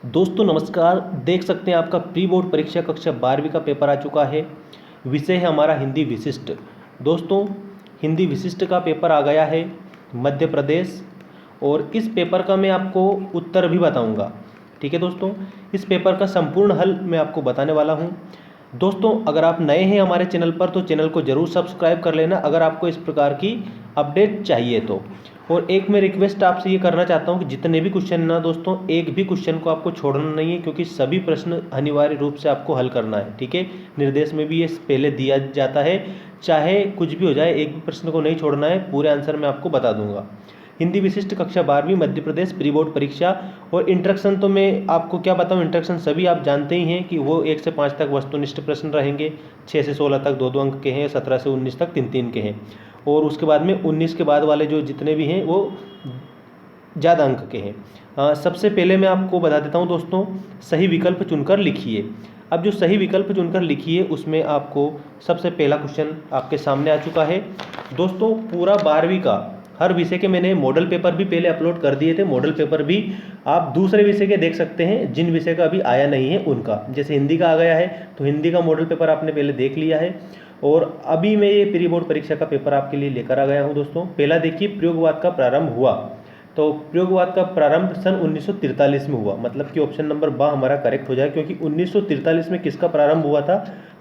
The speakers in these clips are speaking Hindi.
दोस्तों नमस्कार। देख सकते हैं आपका प्री बोर्ड परीक्षा कक्षा 12वीं का पेपर आ चुका है। विषय है हमारा हिंदी विशिष्ट। दोस्तों हिंदी विशिष्ट का पेपर आ गया है मध्य प्रदेश, और इस पेपर का मैं आपको उत्तर भी बताऊंगा। ठीक है दोस्तों, इस पेपर का संपूर्ण हल मैं आपको बताने वाला हूं। दोस्तों अगर आप नए हैं हमारे चैनल पर तो चैनल को ज़रूर सब्सक्राइब कर लेना अगर आपको इस प्रकार की अपडेट चाहिए तो। और एक मैं रिक्वेस्ट आपसे ये करना चाहता हूँ कि जितने भी क्वेश्चन ना दोस्तों, एक भी क्वेश्चन को आपको छोड़ना नहीं है, क्योंकि सभी प्रश्न अनिवार्य रूप से आपको हल करना है। ठीक है, निर्देश में भी ये पहले दिया जाता है, चाहे कुछ भी हो जाए एक भी प्रश्न को नहीं छोड़ना है, पूरे आंसर मैं आपको बता दूंगा। हिंदी विशिष्ट कक्षा 12वीं मध्य प्रदेश प्री बोर्ड परीक्षा। और इंट्रोडक्शन तो मैं आपको क्या बताऊं, इंट्रोडक्शन सभी आप जानते ही हैं कि वो 1 से 5 तक वस्तुनिष्ठ प्रश्न रहेंगे, 6 से 16 तक 2-2 अंक के हैं, 17 से 19 तक 3-3 के हैं, और उसके बाद में 19 के बाद वाले जो जितने भी हैं वो ज़्यादा अंक के हैं। सबसे पहले मैं आपको बता देता हूं दोस्तों, सही विकल्प चुनकर लिखिए। अब जो सही विकल्प चुनकर लिखिए उसमें आपको सबसे पहला क्वेश्चन आपके सामने आ चुका है। दोस्तों पूरा 12वीं का हर विषय के मैंने मॉडल पेपर भी पहले अपलोड कर दिए थे। मॉडल पेपर भी आप दूसरे विषय के देख सकते हैं, जिन विषय का अभी आया नहीं है उनका। जैसे हिंदी का आ गया है तो हिंदी का मॉडल पेपर आपने पहले देख लिया है, और अभी मैं ये प्री बोर्ड परीक्षा का पेपर आपके लिए लेकर आ गया हूँ। दोस्तों पहला देखिए, प्रयोगवाद का प्रारंभ हुआ। तो प्रयोगवाद का प्रारंभ सन 1943 में हुआ, मतलब कि ऑप्शन नंबर बा हमारा करेक्ट हो जाए, क्योंकि 1943 में किसका प्रारंभ हुआ था?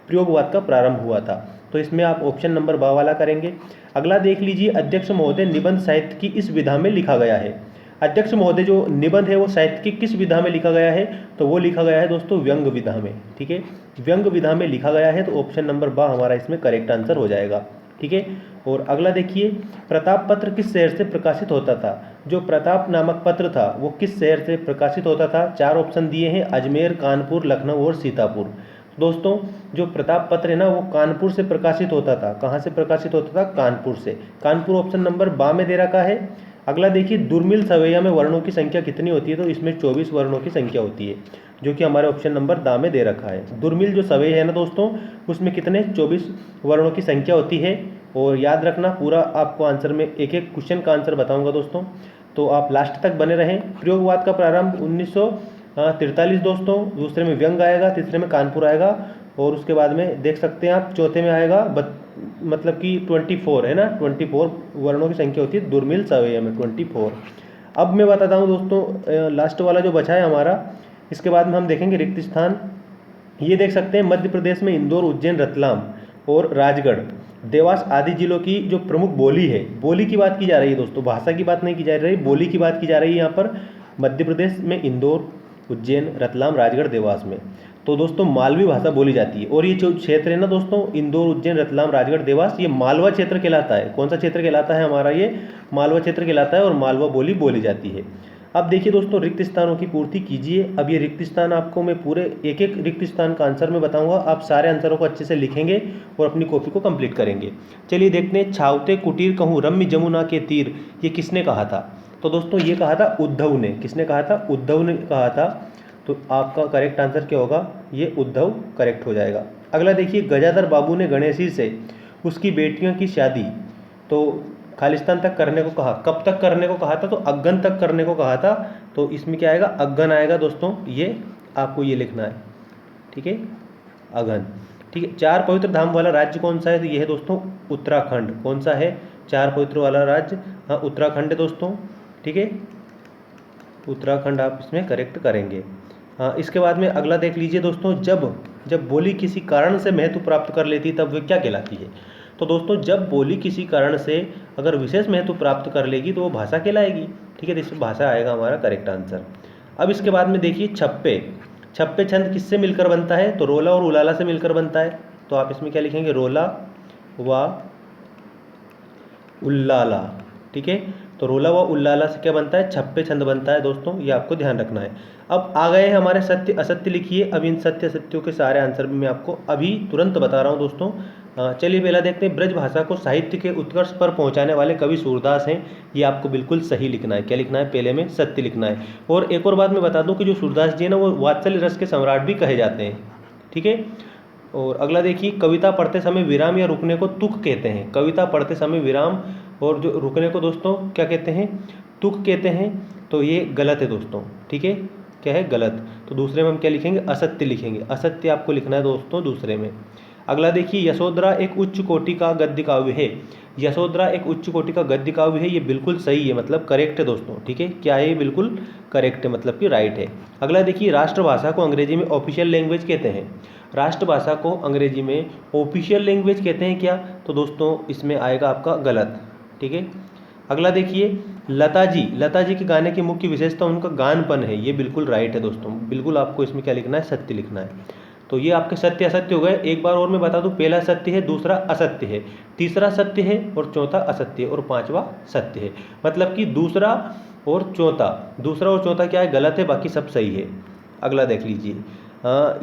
प्रयोगवाद का प्रारंभ हुआ था। तो इसमें आप ऑप्शन नंबर बा वाला करेंगे। अगला देख लीजिए, अध्यक्ष महोदय निबंध साहित्य की इस विधा में लिखा गया है। अध्यक्ष महोदय जो निबंध है वो साहित्य की किस विधा में लिखा गया है? तो वो लिखा गया है दोस्तों व्यंग विधा में। ठीक है, व्यंग विधा में लिखा गया है, तो ऑप्शन नंबर बा हमारा इसमें करेक्ट आंसर हो जाएगा। ठीक है, और अगला देखिए, प्रताप पत्र किस शहर से प्रकाशित होता था? जो प्रताप नामक पत्र था वो किस शहर से प्रकाशित होता था? 4 ऑप्शन दिए हैं, अजमेर, कानपुर, लखनऊ और सीतापुर। दोस्तों जो प्रताप पत्र है ना वो कानपुर से प्रकाशित होता था। कहाँ से प्रकाशित होता था? कानपुर से। कानपुर ऑप्शन नंबर बा में दे रखा है। अगला देखिए, दुर्मिल सवैया में वर्णों की संख्या कितनी होती है? तो इसमें 24 वर्णों की संख्या होती है, जो कि हमारे ऑप्शन नंबर दा में दे रखा है। दुर्मिल जो सवै है ना दोस्तों, उसमें कितने 24 वर्णों की संख्या होती है। और याद रखना, पूरा आपको आंसर में एक एक क्वेश्चन का आंसर बताऊंगा दोस्तों, तो आप लास्ट तक बने रहें। प्रयोगवाद का प्रारंभ 1943 दोस्तों, दूसरे में व्यंग आएगा, तीसरे में कानपुर आएगा, और उसके बाद में देख सकते हैं आप चौथे में आएगा मतलब कि 24 है ना, 24 वर्णों की संख्या होती है दुर्मिल सवैया में, 24। अब मैं बताता हूँ दोस्तों, लास्ट वाला जो बचा है हमारा, इसके बाद में हम देखेंगे रिक्त स्थान। ये देख सकते हैं मध्य प्रदेश में इंदौर, उज्जैन, रतलाम और राजगढ़, देवास आदि जिलों की जो प्रमुख बोली है, बोली की बात की जा रही है दोस्तों, भाषा की बात नहीं की जा रही, बोली की बात की जा रही है यहाँ पर। मध्य प्रदेश में इंदौर, उज्जैन, रतलाम, राजगढ़, देवास में तो दोस्तों मालवी भाषा बोली जाती है। और ये जो क्षेत्र है ना दोस्तों, इंदौर, उज्जैन, रतलाम, राजगढ़, देवास, ये मालवा क्षेत्र कहलाता है। कौन सा क्षेत्र कहलाता है हमारा? ये मालवा क्षेत्र कहलाता है, और मालवा बोली बोली जाती है। अब देखिए दोस्तों, रिक्त स्थानों की पूर्ति कीजिए। अब ये रिक्त स्थान आपको मैं पूरे एक एक रिक्त स्थान का आंसर में बताऊंगा, आप सारे आंसरों को अच्छे से लिखेंगे और अपनी कॉपी को कंप्लीट करेंगे। चलिए देखते हैं, छावते कुटीर कहूँ रम्य जमुना के तीर, ये किसने कहा था? तो दोस्तों ये कहा था उद्धव ने। किसने कहा था? उद्धव ने कहा था। तो आपका करेक्ट आंसर क्या होगा? ये उद्धव करेक्ट हो जाएगा। अगला देखिए, गजाधर बाबू ने गणेशी से उसकी बेटियों की शादी तो खालिस्तान तक करने को कहा। कब तक करने को कहा था? तो अगन तक करने को कहा था। तो इसमें क्या आएगा? अगन आएगा दोस्तों, ये आपको ये लिखना है। ठीक है, अगन। ठीक है, 4 पवित्र धाम वाला राज्य कौन सा है? तो ये है दोस्तों उत्तराखंड। कौन सा है 4 पवित्र वाला राज्य? हाँ, उत्तराखंड है दोस्तों। ठीक है, उत्तराखंड आप इसमें करेक्ट करेंगे। हाँ, इसके बाद में अगला देख लीजिए दोस्तों, जब बोली किसी कारण से महत्व प्राप्त कर लेती तब वे क्या कहलाती है? तो दोस्तों जब बोली किसी कारण से अगर विशेष महत्व प्राप्त कर लेगी तो वो भाषा कहलाएगी। ठीक है, तो इसमें भाषा आएगा हमारा करेक्ट आंसर। अब इसके बाद में देखिए, छप्पे। छप्पे छंद किससे मिलकर बनता है? तो रोला और उलाला से मिलकर बनता है। तो आप इसमें क्या लिखेंगे? रोला व उल्लाला। ठीक है, तो रोला व उल्लाला से क्या बनता है? छप्पे छंद बनता है दोस्तों, ये आपको ध्यान रखना है। अब आ गए हैं हमारे सत्य असत्य, लिखिए। अब इन सत्य असत्यों के सारे आंसर भी मैं आपको अभी तुरंत बता रहा हूँ दोस्तों। चलिए पहला देखते हैं, ब्रज भाषा को साहित्य के उत्कर्ष पर पहुंचाने वाले कवि सूरदास हैं। ये आपको बिल्कुल सही लिखना है। क्या लिखना है? पहले में सत्य लिखना है। और एक और बात मैं बता दूं कि जो सूरदास जी है ना, वो वात्सल्य रस के सम्राट भी कहे जाते हैं। ठीक है, और अगला देखिए, कविता पढ़ते समय विराम या रुकने को तुक कहते हैं। कविता पढ़ते समय विराम और जो रुकने को दोस्तों क्या कहते हैं? तुक कहते हैं। तो ये गलत है दोस्तों। ठीक है, क्या है, गलत। तो दूसरे में हम क्या लिखेंगे, असत्य लिखेंगे, असत्य आपको लिखना है दोस्तों दूसरे में। अगला देखिए, यशोधरा एक उच्च कोटि का गद्य काव्य है। यशोधरा एक उच्च कोटि का गद्य काव्य है, ये बिल्कुल सही है, मतलब करेक्ट है दोस्तों, ठीक है, क्या है, ये बिल्कुल करेक्ट है, मतलब कि राइट है। अगला देखिए, राष्ट्रभाषा को अंग्रेजी में ऑफिशियल लैंग्वेज कहते हैं। राष्ट्रभाषा को अंग्रेजी में ऑफिशियल लैंग्वेज कहते हैं क्या, तो दोस्तों इसमें आएगा आपका गलत, ठीक है। अगला देखिए, लता जी के गाने की मुख्य विशेषता उनका गानपन है, ये बिल्कुल राइट है दोस्तों, बिल्कुल आपको इसमें क्या लिखना है, सत्य लिखना है। तो ये आपके सत्य असत्य हो गए। एक बार और मैं बता दूं, पहला सत्य है, दूसरा असत्य है, तीसरा सत्य है और चौथा असत्य है और पांचवा सत्य है। मतलब कि दूसरा और चौथा क्या है, गलत है, बाकी सब सही है। अगला देख लीजिए,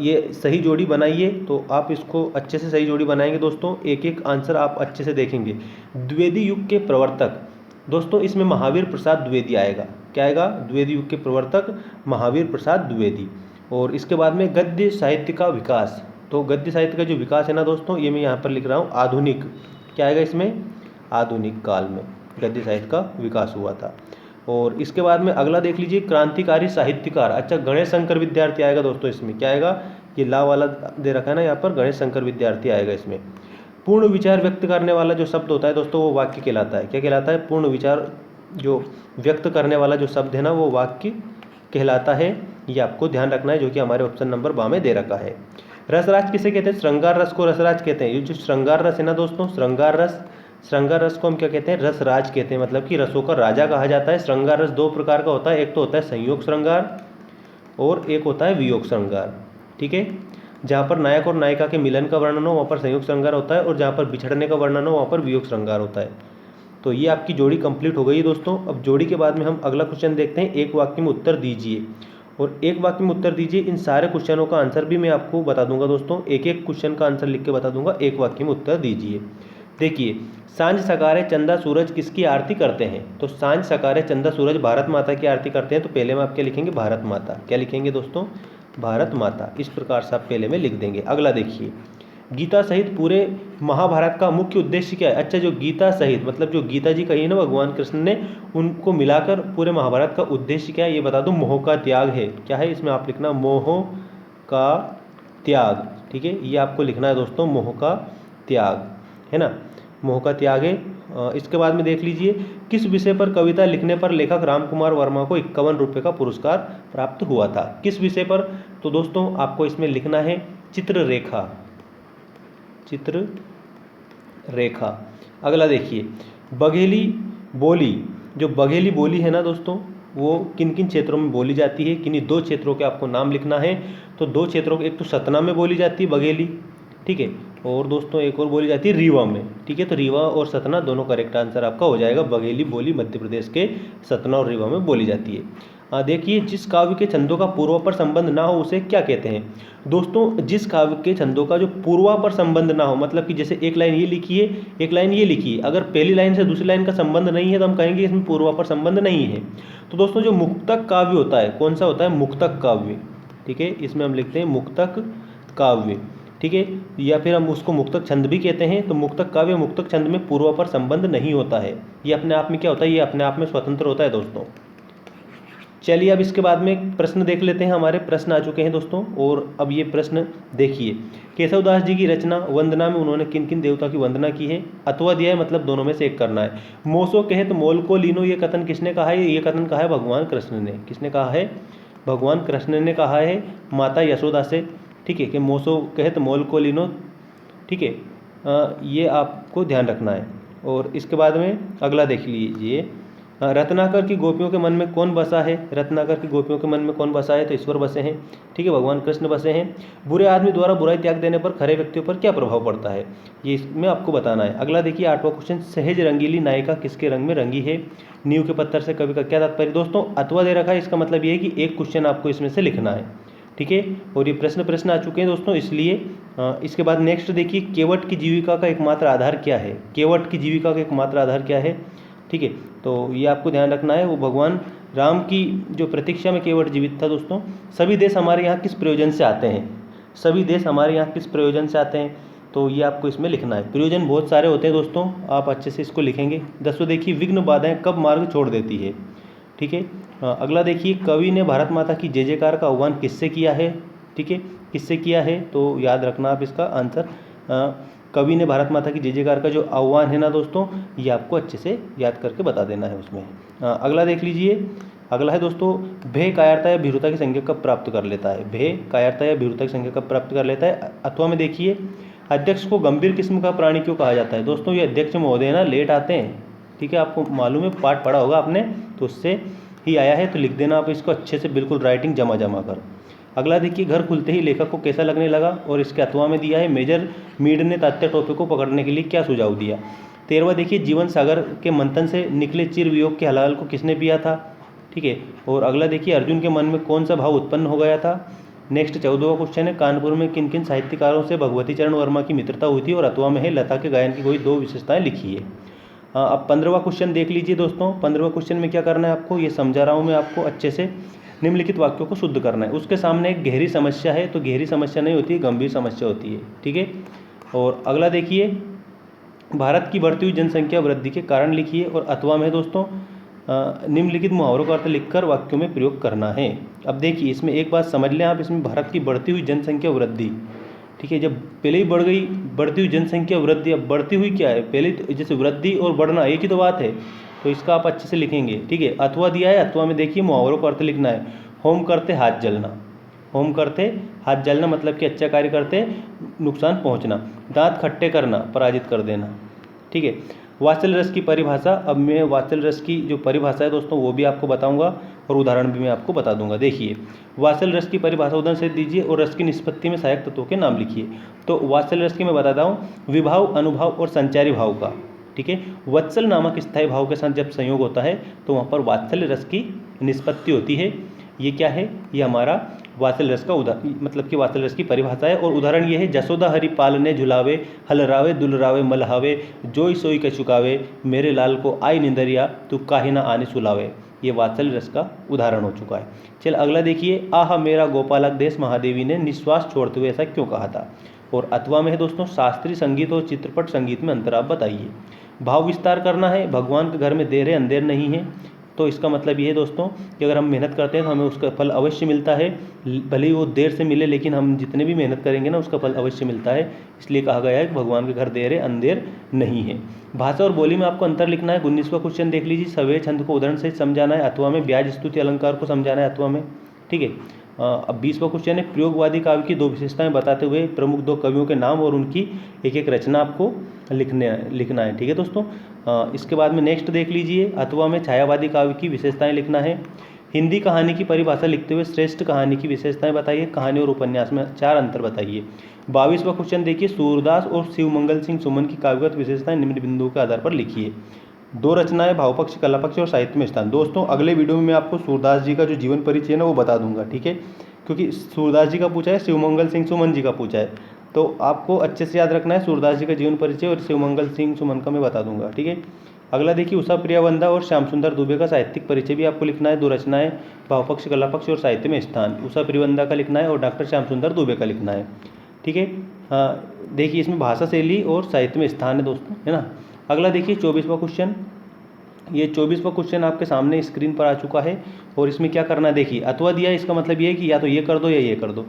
ये सही जोड़ी बनाइए, तो आप इसको अच्छे से सही जोड़ी बनाएंगे दोस्तों, एक एक आंसर आप अच्छे से देखेंगे। द्विवेदी युग के प्रवर्तक, दोस्तों इसमें महावीर प्रसाद द्विवेदी आएगा, क्या आएगा, द्विवेदी युग के प्रवर्तक महावीर प्रसाद द्विवेदी। और इसके बाद में गद्य साहित्य का विकास, तो गद्य साहित्य का जो विकास है ना दोस्तों, ये मैं यहाँ पर लिख रहा हूँ आधुनिक, क्या आएगा इसमें, आधुनिक काल में गद्य साहित्य का विकास हुआ था। और इसके बाद में अगला देख लीजिए, क्रांतिकारी साहित्यकार, अच्छा गणेश शंकर विद्यार्थी आएगा दोस्तों, इसमें क्या आएगा, ये ला वाला दे रखा है ना यहाँ पर, गणेश शंकर विद्यार्थी आएगा इसमें। पूर्ण विचार व्यक्त करने वाला जो शब्द होता है दोस्तों, वो वाक्य कहलाता है, क्या कहलाता है, पूर्ण विचार जो व्यक्त करने वाला जो शब्द है ना, वो वाक्य कहलाता है, ये आपको ध्यान रखना है, जो कि हमारे ऑप्शन नंबर बा में दे रखा है। रसराज किसे कहते हैं, श्रृंगार रस को रसराज कहते हैं। ये जो श्रृंगार रस है ना दोस्तों, श्रृंगार रस को हम क्या कहते हैं, रसराज कहते हैं, मतलब कि रसों का राजा कहा जाता है। श्रृंगार रस दो प्रकार का होता है, एक तो होता है संयोग श्रृंगार और एक होता है वियोग श्रृंगार, ठीक है। जहाँ पर नायक और नायिका के मिलन का वर्णन हो वहाँ पर संयोग श्रृंगार होता है, और जहाँ पर बिछड़ने का वर्णन हो वहाँ पर वियोग श्रृंगार होता है। तो ये आपकी जोड़ी कंप्लीट हो गई है दोस्तों। अब जोड़ी के बाद में हम अगला क्वेश्चन देखते हैं, एक वाक्य में उत्तर दीजिए, और एक वाक्य में उत्तर दीजिए। इन सारे क्वेश्चनों का आंसर भी मैं आपको बता दूंगा दोस्तों, एक एक क्वेश्चन का आंसर लिख के बता दूंगा, एक वाक्य में उत्तर दीजिए। देखिए, सांझ सकारे चंदा सूरज किसकी आरती करते हैं, तो सांझ सकारे चंदा सूरज भारत माता की आरती करते हैं। तो पहले में आप क्या लिखेंगे, भारत माता, क्या लिखेंगे दोस्तों, भारत माता, इस प्रकार से आप पहले में लिख देंगे। अगला देखिए, गीता सहित पूरे महाभारत का मुख्य उद्देश्य क्या है। अच्छा, जो गीता सहित मतलब जो गीता जी कही है ना भगवान कृष्ण ने, उनको मिलाकर पूरे महाभारत का उद्देश्य क्या है ये बता दूं, मोह का त्याग है। क्या है इसमें आप लिखना, मोह का त्याग, ठीक है, ये आपको लिखना है दोस्तों, मोह का त्याग, है ना, मोह का त्याग है। इसके बाद में देख लीजिए, किस विषय पर कविता लिखने पर लेखक रामकुमार वर्मा को 51 रुपये का पुरस्कार प्राप्त हुआ था, किस विषय पर, तो दोस्तों आपको इसमें लिखना है चित्ररेखा, चित्ररेखा। अगला देखिए, बघेली बोली, जो बघेली बोली है ना दोस्तों, वो किन किन क्षेत्रों में बोली जाती है, किन्हीं दो क्षेत्रों के आपको नाम लिखना है। तो दो क्षेत्रों के, एक तो सतना में बोली जाती है बघेली, ठीक है, और दोस्तों एक और बोली जाती है रीवा में, ठीक है। तो रीवा और सतना दोनों करेक्ट आंसर आपका हो जाएगा। बघेली बोली मध्य प्रदेश के सतना और रीवा में बोली जाती है। देखिए, जिस काव्य के छंदों का पूर्वापर संबंध ना हो उसे क्या कहते हैं दोस्तों, जिस काव्य के छंदों का जो पूर्वापर संबंध ना हो, मतलब कि जैसे एक लाइन ये लिखी है, एक लाइन ये लिखी है, अगर पहली लाइन से दूसरी लाइन का संबंध नहीं है तो हम कहेंगे इसमें पूर्वापर संबंध नहीं है। तो दोस्तों जो मुक्तक काव्य होता है, कौन सा होता है, मुक्तक काव्य, ठीक है, इसमें हम लिखते हैं मुक्तक काव्य, ठीक है, या फिर हम उसको मुक्तक छंद भी कहते हैं। तो मुक्तक काव्य मुक्तक छंद में पूर्वापर संबंध नहीं होता है, ये अपने आप में क्या होता है, ये अपने आप में स्वतंत्र होता है दोस्तों। चलिए अब इसके बाद में प्रश्न देख लेते हैं, हमारे प्रश्न आ चुके हैं दोस्तों। और अब ये प्रश्न देखिए, केशवदास जी की रचना वंदना में उन्होंने किन किन देवता की वंदना की है, अथवा दिया है, मतलब दोनों में से एक करना है। मोसो कहत मोल को लीनो, ये कथन किसने कहा है, ये कथन कहा है भगवान कृष्ण ने, किसने कहा है, भगवान कृष्ण ने कहा है माता यशोदा से, ठीक है, कि मोसो कहत मोल को लीनो, ठीक है, ये आपको ध्यान रखना है। और इसके बाद में अगला देख लीजिए, रत्नाकर की गोपियों के मन में कौन बसा है, रत्नाकर की गोपियों के मन में कौन बसा है, तो ईश्वर बसे हैं, ठीक है, भगवान कृष्ण बसे हैं। बुरे आदमी द्वारा बुराई त्याग देने पर खरे व्यक्तियों पर क्या प्रभाव पड़ता है, ये इसमें आपको बताना है। अगला देखिए 8वां क्वेश्चन, सहज रंगीली नायिका किसके रंग में रंगी है, नींव के पत्थर से कवि का क्या तात्पर्य। दोस्तों अथवा दे रखा है, इसका मतलब ये है कि एक क्वेश्चन आपको इसमें से लिखना है, ठीक है। और ये प्रश्न आ चुके हैं दोस्तों, इसलिए इसके बाद नेक्स्ट देखिए, केवट की जीविका का एकमात्र आधार क्या है, केवट की जीविका का एकमात्र आधार क्या है, ठीक है। तो ये आपको ध्यान रखना है, वो भगवान राम की जो प्रतीक्षा में केवट जीवित था दोस्तों। सभी देश हमारे यहाँ किस प्रयोजन से आते हैं, सभी देश हमारे यहाँ किस प्रयोजन से आते हैं, तो ये आपको इसमें लिखना है। प्रयोजन बहुत सारे होते हैं दोस्तों, आप अच्छे से इसको लिखेंगे। 10वां देखिए, विघ्न बाधाएं कब मार्ग छोड़ देती है, ठीक है, अगला देखिए, कवि ने भारत माता की जय जयकार का आह्वान किससे किया है? ठीक है, किससे किया है? तो याद रखना आप इसका आंसर। कवि ने भारत माता की जय जयकार का जो आह्वान है ना दोस्तों, ये आपको अच्छे से याद करके बता देना है उसमें। अगला देख लीजिए, अगला है दोस्तों, भय कायरता या भीरुता की संज्ञा कब प्राप्त कर लेता है? भय कायरता या भीरुता की संज्ञा कब प्राप्त कर लेता है? अथवा में देखिए, अध्यक्ष को गंभीर किस्म का प्राणी क्यों कहा जाता है? दोस्तों ये अध्यक्ष महोदय ना लेट आते हैं, ठीक है, आपको मालूम है, पाठ पढ़ा होगा आपने, तो उससे ही आया है, तो लिख देना आप इसको अच्छे से, बिल्कुल राइटिंग जमा कर। अगला देखिए, घर खुलते ही लेखक को कैसा लगने लगा, और इसके अथवा में दिया है, मेजर मीड ने तात्या टोपे को पकड़ने के लिए क्या सुझाव दिया? 13वां देखिए, जीवन सागर के मंथन से निकले चिर वियोग के हलाल को किसने पिया था? ठीक है। और अगला देखिए, अर्जुन के मन में कौन सा भाव उत्पन्न हो गया था? नेक्स्ट 14वां क्वेश्चन है, कानपुर में किन किन साहित्यकारों से भगवती चरण वर्मा की मित्रता हुई थी? और अथवा में है, लता के गायन की कोई 2 विशेषताएं लिखी है। अब 15वां क्वेश्चन देख लीजिए दोस्तों। 15वां क्वेश्चन में क्या करना है आपको, ये समझा रहा हूँ मैं आपको अच्छे से। निम्नलिखित वाक्यों को शुद्ध करना है। उसके सामने एक गहरी समस्या है, तो गहरी समस्या नहीं होती है, गंभीर समस्या होती है, ठीक है। और अगला देखिए, भारत की बढ़ती हुई जनसंख्या वृद्धि के कारण लिखिए। और अथवा में दोस्तों, निम्नलिखित मुहावरों का अर्थ लिखकर वाक्यों में प्रयोग करना है। अब देखिए, इसमें एक बात समझ लें आप, इसमें भारत की बढ़ती हुई जनसंख्या वृद्धि, ठीक है, जब पहले ही बढ़ गई बढ़ती हुई जनसंख्या वृद्धि, अब बढ़ती हुई क्या है? पहले तो जैसे वृद्धि और बढ़ना एक ही तो बात है, तो इसका आप अच्छे से लिखेंगे, ठीक है। अथवा दिया है, अथवा में देखिए मुहावरों का अर्थ लिखना है। होम करते हाथ जलना, होम करते हाथ जलना मतलब कि अच्छा कार्य करते नुकसान पहुंचना। दांत खट्टे करना, पराजित कर देना, ठीक है। वात्सल्य रस की परिभाषा, अब मैं वात्सल्य रस की जो परिभाषा है दोस्तों वो भी आपको बताऊंगा, और उदाहरण भी मैं आपको बता दूंगा। देखिए, वात्सल्य रस की परिभाषा उदाहरण से दीजिए, और रस की निष्पत्ति में सहायक तत्वों के नाम लिखिए। तो वात्सल्य रस की मैं बताता हूँ, विभाव, अनुभाव और संचारी भाव का, ठीक है। वत्सल नामक स्थायी भाव के साथ जब संयोग होता है तो वहाँ पर वात्सल्य रस की निष्पत्ति होती है। ये क्या है? ये हमारा वात्सल्य रस का मतलब कि वात्सल्य रस की परिभाषा है। और उदाहरण ये है, जसोदा हरि पालने झुलावे, हलरावे दुलरावे मलहावे, जोई सोई के चुकावे, मेरे लाल को आई निंदरिया, तू काहे ना आने सुलावे। ये वात्सल्य रस का उदाहरण हो चुका है। चल अगला देखिए, आह मेरा गोपालक देश महादेवी ने निश्वास छोड़ते हुए ऐसा क्यों कहा था? और अथवा में है दोस्तों, शास्त्रीय संगीत और चित्रपट संगीत में अंतर आप बताइए। भाव विस्तार करना है, भगवान के घर में देर है अंधेर नहीं है, तो इसका मतलब ये है दोस्तों कि अगर हम मेहनत करते हैं तो हमें उसका फल अवश्य मिलता है, भले ही वो देर से मिले, लेकिन हम जितने भी मेहनत करेंगे ना उसका फल अवश्य मिलता है। इसलिए कहा गया है कि भगवान के घर देर है अंधेर नहीं है। भाषा और बोली में आपको अंतर लिखना है। 19वां क्वेश्चन देख लीजिए, सवे छंद को उदाहरण से समझाना है। अथवा में ब्याज स्तुति अलंकार को समझाना है, अथवा में, ठीक है। अब 20वां क्वेश्चन है, प्रयोगवादी काव्य की 2 विशेषताएं बताते हुए प्रमुख 2 कवियों के नाम और उनकी एक एक रचना आपको लिखना है, ठीक है दोस्तों। इसके बाद में नेक्स्ट देख लीजिए, अथवा में छायावादी काव्य की विशेषताएं लिखना है। हिंदी कहानी की परिभाषा लिखते हुए श्रेष्ठ कहानी की विशेषताएं बताइए। कहानी और उपन्यास में 4 अंतर बताइए। 22वां क्वेश्चन देखिए, सूरदास और शिवमंगल सिंह सुमन की काव्यगत विशेषताएं निम्न बिंदुओं के आधार पर लिखिए। 2 रचनाएं, भावपक्ष, कलापक्ष और साहित्य में स्थान। दोस्तों अगले वीडियो में मैं आपको सूरदास जी का जो जीवन परिचय है ना वो बता दूंगा, ठीक है, क्योंकि सूरदास जी का पूछा है, शिवमंगल सिंह सुमन जी का पूछा है, तो आपको अच्छे से याद रखना है। सूरदास जी का जीवन परिचय और शिवमंगल सिंह सुमन का मैं बता दूंगा, ठीक है। अगला देखिए, उषा प्रियवंदा और श्याम सुंदर दुबे का साहित्यिक परिचय भी आपको लिखना है। 2 रचनाएं, भावपक्ष, कलापक्ष और साहित्य में स्थान। उषा प्रियवंदा का लिखना है और डॉक्टर श्याम सुंदर दुबे का लिखना है, ठीक है। देखिए इसमें भाषा शैली और साहित्य में स्थान है दोस्तों, है ना। अगला देखिए 24वां क्वेश्चन, ये 24वां क्वेश्चन आपके सामने स्क्रीन पर आ चुका है। और इसमें क्या करना है, देखिए अथवा दिया है, इसका मतलब ये है कि या तो ये कर दो या ये कर दो।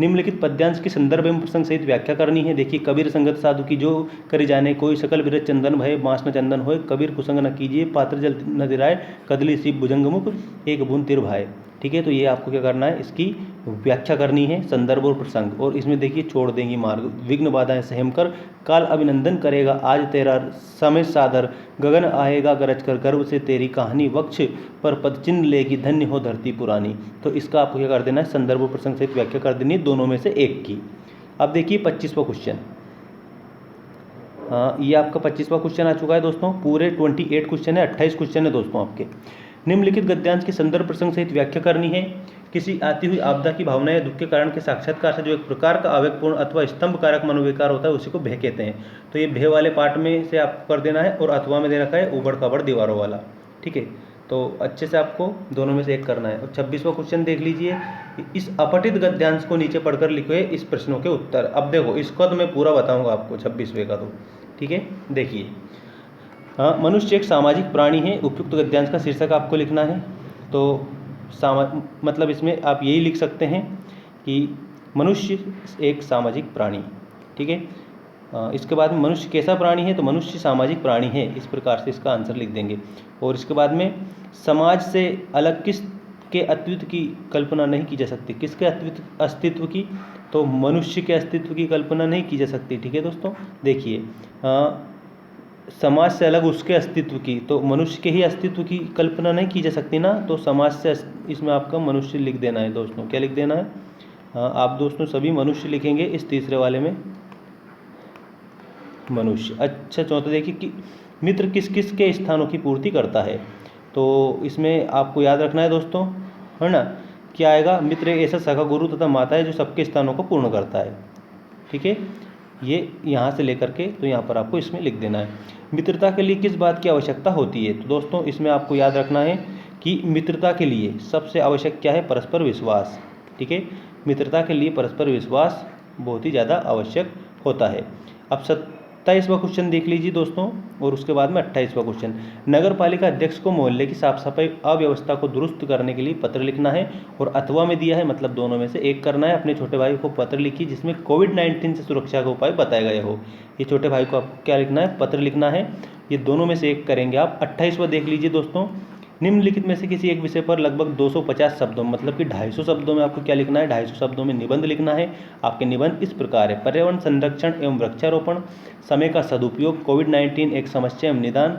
निम्नलिखित पद्यांश की संदर्भ एवं प्रसंग सहित व्याख्या करनी है। देखिए, कबीर संगत साधु की जो करी जाने, कोई सकल विरत चंदन भय बांस न चंदन होय, कबीर कुसंग न कीजिए, पात्र जल न दिराए, कदली शिव भुजंग मुख, एक बूंद तिर भाई, ठीक है। तो ये आपको क्या करना है, इसकी व्याख्या करनी है, संदर्भ और प्रसंग। और इसमें देखिए, छोड़ देंगी मार्ग, विघ्न बाधाएं सहम कर, काल अभिनंदन करेगा आज तेरा समय सादर, गगन आएगा गरज कर, गर्व से तेरी कहानी, वक्ष पर पद चिन्ह लेगी, धन्य हो धरती पुरानी। तो इसका आपको क्या कर देना है, संदर्भ और प्रसंग सहित व्याख्या कर देनी है, दोनों में से एक की। अब देखिए 25वां क्वेश्चन, ये आपका 25वां क्वेश्चन आ चुका है दोस्तों। पूरे 28 क्वेश्चन है, 28 क्वेश्चन है दोस्तों आपके। निम्नलिखित गद्यांश की संदर्भ प्रसंग सहित व्याख्या करनी है। किसी आती हुई आपदा की भावना या दुख के कारण के साक्षात्कार से जो एक प्रकार का आवेगपूर्ण अथवा स्तंभ कारक मनोविकार होता है उसी को भय कहते हैं। तो ये भय वाले पार्ट में से आपको कर देना है। और अथवा में दे रखा है उबड़ खाबड़ दीवारों वाला, ठीक है। तो अच्छे से आपको दोनों में से एक करना है। और 26वां क्वेश्चन देख लीजिए, इस अपठित गद्यांश को नीचे पढ़कर लिखे इस प्रश्नों के उत्तर। अब देखो, इसको तो मैं पूरा बताऊंगा आपको 26वें का, तो ठीक है। देखिए, मनुष्य एक सामाजिक प्राणी है। उपयुक्त गद्यांश का शीर्षक आपको लिखना है। तो मतलब इसमें आप यही लिख सकते हैं कि मनुष्य एक सामाजिक प्राणी, ठीक है। इसके बाद में मनुष्य कैसा प्राणी है, तो मनुष्य सामाजिक प्राणी है, इस प्रकार से इसका आंसर लिख देंगे। और इसके बाद में समाज से अलग किस के अस्तित्व की कल्पना नहीं की जा सकती, किसके अस्तित्व की, तो मनुष्य के अस्तित्व की कल्पना नहीं की जा सकती, ठीक है दोस्तों। देखिए समाज से अलग उसके अस्तित्व की, तो मनुष्य के ही अस्तित्व की कल्पना नहीं की जा सकती ना, तो समाज से इसमें आपका मनुष्य लिख देना है दोस्तों। क्या लिख देना है, आप दोस्तों सभी मनुष्य लिखेंगे इस तीसरे वाले में, मनुष्य। अच्छा, चौथा देखिए कि मित्र किस किस के स्थानों की पूर्ति करता है, तो इसमें आपको याद रखना है दोस्तों, है ना। क्या आएगा, मित्र एक ऐसा सखा गुरु तथा माता है जो सबके स्थानों को पूर्ण करता है, ठीक है। ये यहाँ से लेकर के तो यहाँ पर आपको इसमें लिख देना है। मित्रता के लिए किस बात की आवश्यकता होती है, तो दोस्तों इसमें आपको याद रखना है कि मित्रता के लिए सबसे आवश्यक क्या है, परस्पर विश्वास, ठीक है। मित्रता के लिए परस्पर विश्वास बहुत ही ज़्यादा आवश्यक होता है। अब 27वां क्वेश्चन देख लीजिए दोस्तों, और उसके बाद में 28वां क्वेश्चन। नगर पालिका अध्यक्ष को मोहल्ले की साफ सफाई अव्यवस्था को दुरुस्त करने के लिए पत्र लिखना है, और अथवा में दिया है, मतलब दोनों में से एक करना है। अपने छोटे भाई को पत्र लिखिए जिसमें कोविड-19 से सुरक्षा का उपाय बताया गया हो। ये छोटे भाई को आपको क्या लिखना है, पत्र लिखना है। ये दोनों में से एक करेंगे आप। 28वां देख लीजिए दोस्तों। निम्नलिखित में से किसी एक विषय पर लगभग 250 शब्दों, मतलब कि 250 शब्दों में आपको क्या लिखना है, 250 शब्दों में निबंध लिखना है। आपके निबंध इस प्रकार है, पर्यावरण संरक्षण एवं वृक्षारोपण, समय का सदुपयोग, कोविड-19 एक समस्या एवं निदान,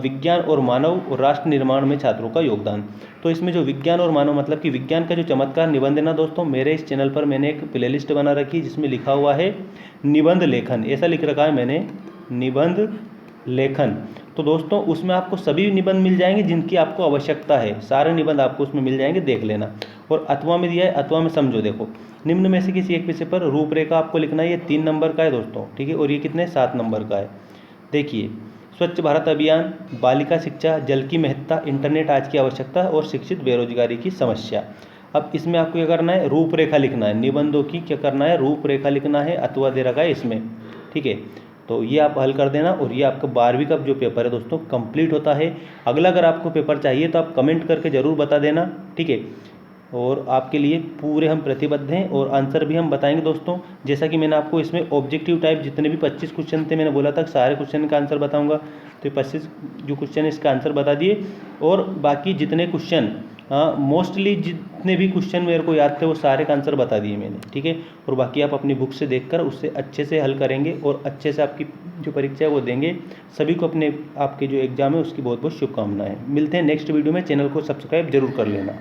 विज्ञान और मानव और राष्ट्र निर्माण में छात्रों का योगदान। तो इसमें जो विज्ञान और मानव, मतलब कि विज्ञान का जो चमत्कार निबंध है ना दोस्तों, मेरे इस चैनल पर मैंने एक प्लेलिस्ट बना रखी है जिसमें लिखा हुआ है निबंध लेखन, ऐसा लिख रखा है मैंने, निबंध लेखन। तो दोस्तों उसमें आपको सभी निबंध मिल जाएंगे जिनकी आपको आवश्यकता है, सारे निबंध आपको उसमें मिल जाएंगे, देख लेना। और अथवा में दिया है, अथवा में समझो, देखो निम्न में से किसी एक विषय पर रूपरेखा आपको लिखना है। ये 3 नंबर का है दोस्तों, ठीक है, और ये कितने, 7 नंबर का है। देखिए, स्वच्छ भारत अभियान, बालिका शिक्षा, जल की महत्ता, इंटरनेट आज की आवश्यकता और शिक्षित बेरोजगारी की समस्या। अब इसमें आपको क्या करना है, रूपरेखा लिखना है, निबंधों की क्या करना है, रूपरेखा लिखना है। अथवा दे रखा है इसमें, ठीक है। तो ये आप हल कर देना, और ये आपका 12वीं का जो पेपर है दोस्तों कंप्लीट होता है। अगला अगर आपको पेपर चाहिए तो आप कमेंट करके ज़रूर बता देना, ठीक है। और आपके लिए पूरे हम प्रतिबद्ध हैं, और आंसर भी हम बताएंगे दोस्तों। जैसा कि मैंने आपको इसमें ऑब्जेक्टिव टाइप जितने भी 25 क्वेश्चन थे, मैंने बोला था सारे क्वेश्चन का आंसर बताऊंगा, तो 25 जो क्वेश्चन है इसका आंसर बता दिए। और बाकी जितने क्वेश्चन, मोस्टली जितने भी क्वेश्चन मेरे को याद थे वो सारे का आंसर बता दिए मैंने, ठीक है। और बाकी आप अपनी बुक से देखकर उससे अच्छे से हल करेंगे और अच्छे से आपकी जो परीक्षा है वो देंगे। सभी को अपने आपके जो एग्ज़ाम है उसकी बहुत बहुत शुभकामनाएं। मिलते हैं नेक्स्ट वीडियो में, चैनल को सब्सक्राइब जरूर कर लेना।